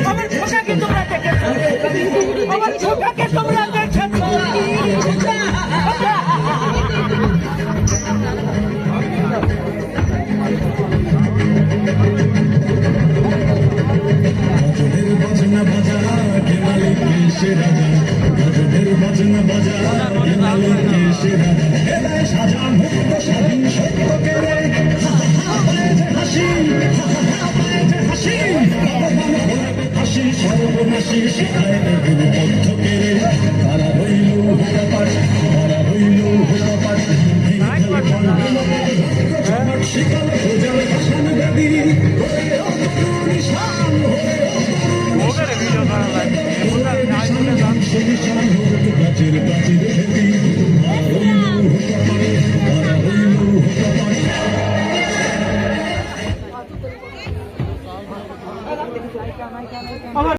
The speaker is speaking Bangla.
আমার খোকাকে তোমরা দেখেছো, আমার খোকাকে তোমরা দেখেছো। বাজনা বাজা কে মালিক সে রাজা, গজলের বাজনা বাজা কে মালিক সে রাজা, এলায় সাজা মুক্ত স্বাধীন সত্যকে রে, হাসি হাসি হাসি সর্বনাশী শিখায় গুরু পথকে রে, তারা হইল হুকাপাট, তারা হইল হুকাপাট, শিকাল খোঁজার ভাষণ দেবী নিশান প্রাচীর প্রাচীর খেতি আমার